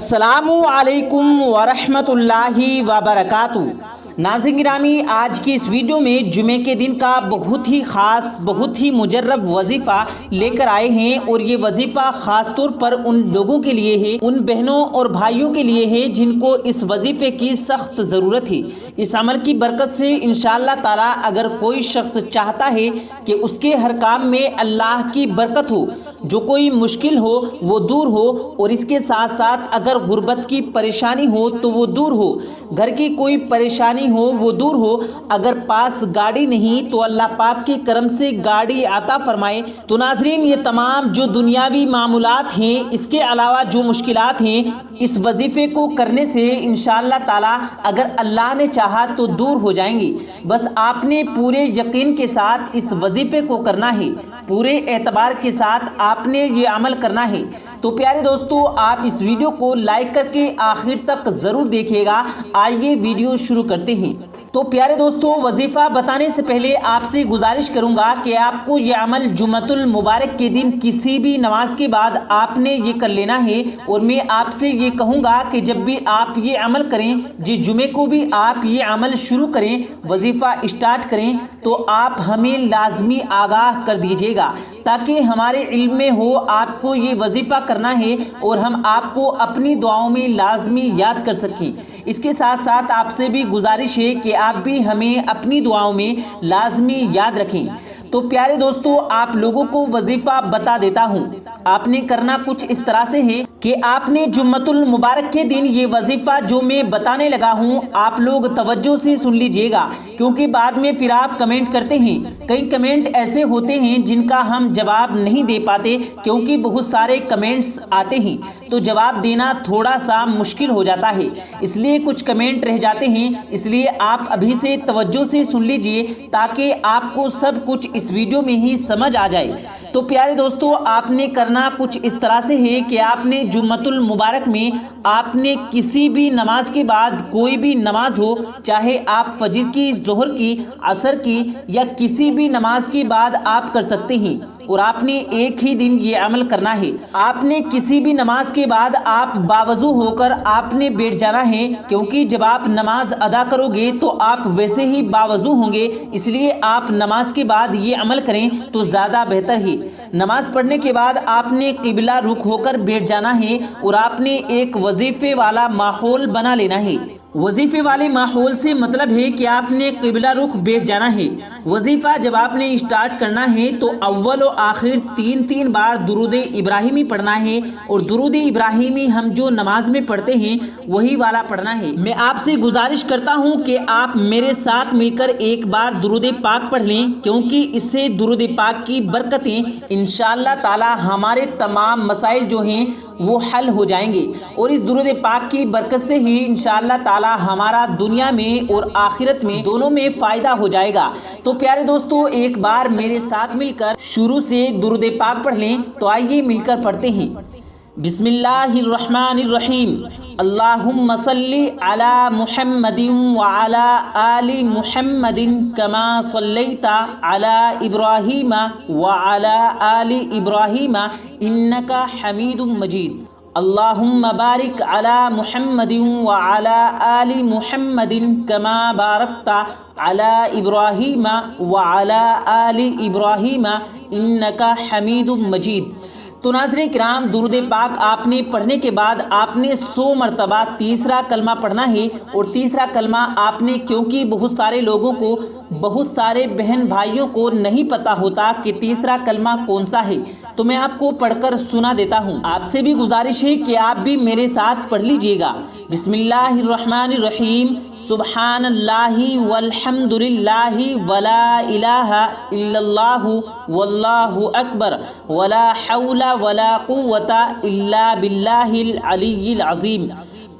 अस्सलामु अलैकुम वरहमतुल्लाहि वबरकातुहू। नाज़रीन गिरामी, आज की इस वीडियो में जुमे के दिन का बहुत ही ख़ास, बहुत ही मुजर्रब वजीफ़ा लेकर आए हैं। और ये वजीफ़ा ख़ास तौर पर उन लोगों के लिए है, उन बहनों और भाइयों के लिए है जिनको इस वजीफ़े की सख्त ज़रूरत है। इस अमल की बरकत से इंशाअल्लाह ताला अगर कोई शख्स चाहता है कि उसके हर काम में अल्लाह की बरकत हो, जो कोई मुश्किल हो वो दूर हो, और इसके साथ साथ अगर गुर्बत की परेशानी हो तो वो दूर हो, घर की कोई परेशानी हो वो दूर हो, अगर पास गाड़ी नहीं तो अल्लाह पाक के करम से गाड़ी अता फरमाए। तो नाजरीन, ये तमाम जो दुनियावी मामूलात हैं, इसके अलावा जो मुश्किलात हैं, इस वजीफ़े को करने से इंशाअल्लाह ताला अगर अल्लाह ने चाहा तो दूर हो जाएंगी। बस आपने पूरे यकीन के साथ इस वजीफ़े को करना है, पूरे एतबार के साथ आपने ये अमल करना है। तो प्यारे दोस्तों, आप इस वीडियो को लाइक करके आखिर तक ज़रूर देखिएगा। आइए वीडियो शुरू करते हैं। तो प्यारे दोस्तों, वजीफ़ा बताने से पहले आपसे गुजारिश करूंगा कि आपको ये अमल जुम्मतुल मुबारक के दिन किसी भी नमाज के बाद आपने ये कर लेना है। और मैं आपसे ये कहूँगा कि जब भी आप ये अमल करें, जिस जुमे को भी आप ये अमल शुरू करें, वजीफ़ा स्टार्ट करें, तो आप हमें लाजमी आगाह कर दीजिएगा ताकि हमारे इल्म में हो आपको ये वजीफ़ा करना है और हम आपको अपनी दुआओं में लाजमी याद कर सकें। इसके साथ साथ आपसे भी गुजारिश है कि आप भी हमें अपनी दुआओं में लाजमी याद रखें। तो प्यारे दोस्तों, आप लोगों को वजीफ़ा बता देता हूँ। आपने करना कुछ इस तरह से है कि आपने जुम्मतुल मुबारक के दिन ये वजीफ़ा जो मैं बताने लगा हूँ, आप लोग तवज्जो से सुन लीजिएगा, क्योंकि बाद में फिर आप कमेंट करते हैं। कई कमेंट ऐसे होते हैं जिनका हम जवाब नहीं दे पाते, क्योंकि बहुत सारे कमेंट्स आते हैं तो जवाब देना थोड़ा सा मुश्किल हो जाता है, इसलिए कुछ कमेंट रह जाते हैं। इसलिए आप अभी से तवज्जो से सुन लीजिए ताकि आपको सब कुछ इस वीडियो में ही समझ आ जाए। तो प्यारे दोस्तों, आपने करना कुछ इस तरह से है कि आपने जुम्मतुल मुबारक में आपने किसी भी नमाज के बाद, कोई भी नमाज हो, चाहे आप फजर की, ज़ोहर की, असर की या किसी भी नमाज के बाद आप कर सकते हैं। और आपने एक ही दिन ये अमल करना है। आपने किसी भी नमाज के बाद आप बावजू होकर आपने बैठ जाना है, क्योंकि जब आप नमाज अदा करोगे तो आप वैसे ही बावजू होंगे, इसलिए आप नमाज के बाद ये अमल करें तो ज़्यादा बेहतर है। नमाज पढ़ने के बाद आपने किबला रुख होकर बैठ जाना है और आपने एक वजीफ़े वाला माहौल बना लेना है। वजीफ़े वाले माहौल से मतलब है कि आपने किबला रुख बैठ जाना है। वजीफ़ा जब आपने स्टार्ट करना है तो अव्वल और आखिर 3 बार दुरूद इब्राहिमी पढ़ना है। और दुरूद इब्राहिमी हम जो नमाज में पढ़ते हैं वही वाला पढ़ना है। मैं आपसे गुजारिश करता हूं कि आप मेरे साथ मिलकर एक बार दुरूद पाक पढ़ लें, क्योंकि इससे दुरूद पाक की बरकतें इंशाअल्लाह ताला हमारे तमाम मसाइल जो हैं वो हल हो जाएंगे। और इस दुरूद पाक की बरकत से ही इंशाअल्लाह ताला हमारा दुनिया में और आखिरत में दोनों में फ़ायदा हो जाएगा। तो प्यारे दोस्तों, एक बार मेरे साथ मिलकर शुरू से दुरूद पाक पढ़ लें। तो आइए मिलकर पढ़ते हैं। बिस्मिल्लाहिर्रहमानिर्रहीम। अल्लाहुम्मा सल्ली अला मुहम्मदिन व अला आलि मुहम्मदिन कमा सल्लैता अला इब्राहीम व अला आलि इब्राहीम इन्नका हमीदुम मजीद। अल्लाहुम्मा बारिक अला मुहम्मदिन व अला आलि मुहम्मदिन कमा बारकता अला इब्राहीम व अला आलि इब्राहीम इन्नका हमीदुम मजीद। तो नाज़रीन किराम, दुरूद पाक आपने पढ़ने के बाद आपने 100 मरतबा तीसरा कलमा पढ़ना है। और तीसरा कलमा आपने, क्योंकि बहुत सारे लोगों को, बहुत सारे बहन भाइयों को नहीं पता होता कि तीसरा कलमा कौन सा है, तो मैं आपको पढ़कर सुना देता हूँ। आपसे भी गुजारिश है कि आप भी मेरे साथ पढ़ लीजिएगा। बिस्मिल्लाहिर्रहमानिर्रहीम। सुब्हानल्लाहि वल्हम्दुलिल्लाहि वला इलाहा इल्लल्लाहु वल्लाहु अकबर वला हौला वला कुव्वता इल्ला बिल्लाहिल अलिय्यिल अज़ीम।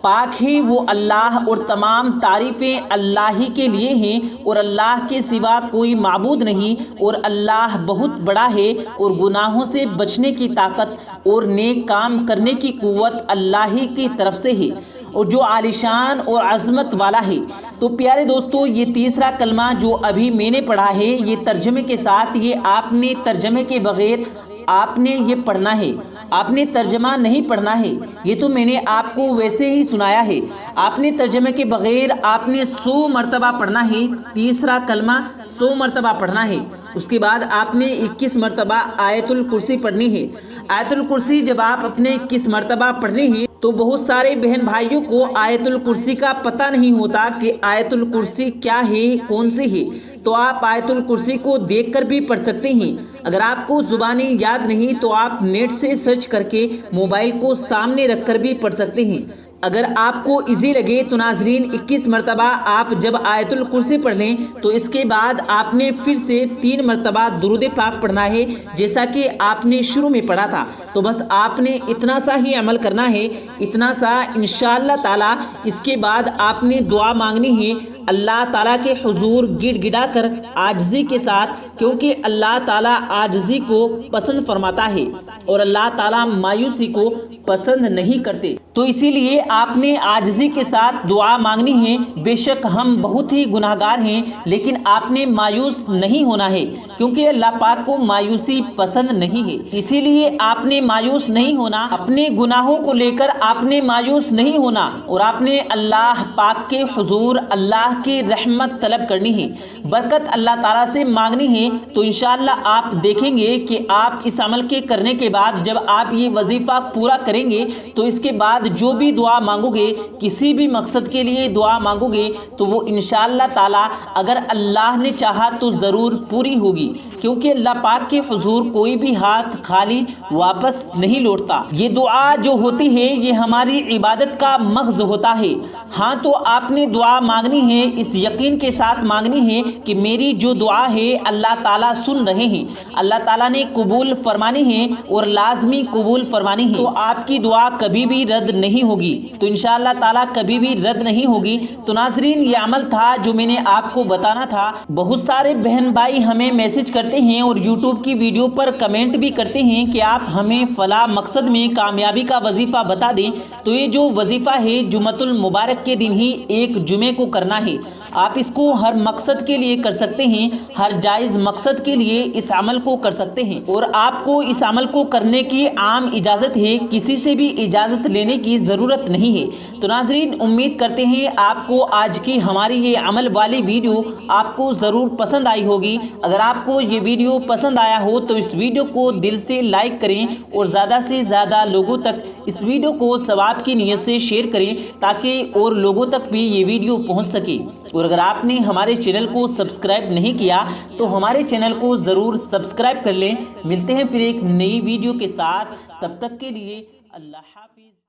पाक है वो अल्लाह और तमाम तारीफ़ें अल्लाह ही के लिए हैं और अल्लाह के सिवा कोई माबूद नहीं। और अल्लाह बहुत बड़ा है और गुनाहों से बचने की ताकत और नेक काम करने की कुव्वत अल्लाह ही की तरफ से है और जो आलिशान और अज़मत वाला है। तो प्यारे दोस्तों, ये तीसरा कलमा जो अभी मैंने पढ़ा है, ये तर्जमे के साथ, ये आपने तर्जमे के बगैर आपने ये पढ़ना है। آپ نے ترجمہ نہیں پڑھنا ہے، یہ تو میں نے آپ کو ویسے ہی سنایا ہے۔ آپ نے ترجمے کے بغیر آپ نے 100 مرتبہ پڑھنا ہے، تیسرا کلمہ 100 مرتبہ پڑھنا ہے۔ اس کے بعد آپ نے 21 مرتبہ آیت الکرسی پڑھنی ہے۔ آیت الکرسی جب آپ اپنے 21 مرتبہ پڑھنی ہے تو بہت سارے بہن بھائیوں کو آیت الکرسی کا پتہ نہیں ہوتا کہ آیت الکرسی کیا ہے، کون سی ہے، تو آپ آیت الکرسی کو دیکھ کر بھی پڑھ سکتے ہیں۔ اگر آپ کو زبانی یاد نہیں تو آپ نیٹ سے سرچ کر کے موبائل کو سامنے رکھ کر بھی پڑھ سکتے ہیں۔ اگر آپ کو ایزی لگے تو ناظرین 21 مرتبہ آپ جب آیت الکرسی پڑھ لیں تو اس کے بعد آپ نے پھر سے 3 مرتبہ درود پاک پڑھنا ہے، جیسا کہ آپ نے شروع میں پڑھا تھا۔ تو بس آپ نے اتنا سا ہی عمل کرنا ہے، اتنا سا انشاءاللہ تعالی۔ اس کے بعد آپ نے دعا مانگنی ہے اللہ تعالیٰ کے حضور گڑ گڑا کر عاجزی کے ساتھ، کیونکہ اللہ تعالیٰ عاجزی کو پسند فرماتا ہے اور اللہ تعالیٰ مایوسی کو پسند نہیں کرتے۔ تو اسی لیے آپ نے عاجزی کے ساتھ دعا مانگنی ہے۔ بے شک ہم بہت ہی گناہگار ہیں، لیکن آپ نے مایوس نہیں ہونا ہے، کیونکہ اللہ پاک کو مایوسی پسند نہیں ہے۔ اسی لیے آپ نے مایوس نہیں ہونا، اپنے گناہوں کو لے کر آپ نے مایوس نہیں ہونا، اور آپ نے اللہ پاک کے حضور اللہ کی رحمت طلب کرنی ہے، برکت اللہ تعالیٰ سے مانگنی ہے۔ تو انشاءاللہ آپ دیکھیں گے کہ آپ اس عمل کے کرنے کے بعد جب آپ یہ وظیفہ پورا کریں گے تو اس کے بعد جو بھی دعا مانگو گے، کسی بھی مقصد کے لیے دعا مانگو گے تو وہ انشاءاللہ تعالیٰ اگر اللہ نے چاہا تو ضرور پوری ہوگی، کیونکہ اللہ پاک کے حضور کوئی بھی ہاتھ خالی واپس نہیں لوٹتا۔ یہ دعا جو ہوتی ہے یہ ہماری عبادت کا مغز ہوتا ہے۔ ہاں تو آپ نے دعا مانگنی ہے، اس یقین کے ساتھ مانگنی ہے کہ میری جو دعا ہے اللہ تعالیٰ سن رہے ہیں، اللہ تعالیٰ نے قبول فرمانی ہے اور لازمی قبول فرمانی ہے، تو آپ کی دعا کبھی بھی رد نہیں ہوگی، تو انشاءاللہ تعالیٰ کبھی بھی رد نہیں ہوگی۔ تو ناظرین یہ عمل تھا جو میں نے آپ کو بتانا تھا۔ بہت سارے بہن بھائی ہمیں میسج کرتے ہیں اور یوٹیوب کی ویڈیو پر کمنٹ بھی کرتے ہیں کہ آپ ہمیں فلاں مقصد میں کامیابی کا وظیفہ بتا دیں۔ تو یہ جو وظیفہ ہے جمعۃ المبارک کے دن ہی ایک جمعے کو کرنا ہے۔ آپ اس کو ہر مقصد کے لیے کر سکتے ہیں، ہر جائز مقصد کے لیے اس عمل کو کر سکتے ہیں، اور آپ کو اس عمل کو کرنے کی عام اجازت ہے، کسی سے بھی اجازت لینے کی ضرورت نہیں ہے۔ تو ناظرین امید کرتے ہیں آپ کو آج کی ہماری یہ عمل والی ویڈیو آپ کو ضرور پسند آئی ہوگی۔ اگر آپ کو یہ ویڈیو پسند آیا ہو تو اس ویڈیو کو دل سے لائک کریں اور زیادہ سے زیادہ لوگوں تک اس ویڈیو کو ثواب کی نیت سے شیئر کریں تاکہ اور لوگوں تک بھی یہ ویڈیو پہنچ سکے۔ اور اگر آپ نے ہمارے چینل کو سبسکرائب نہیں کیا تو ہمارے چینل کو ضرور سبسکرائب کر لیں۔ ملتے ہیں پھر ایک نئی ویڈیو کے ساتھ، تب تک کے لیے اللہ حافظ۔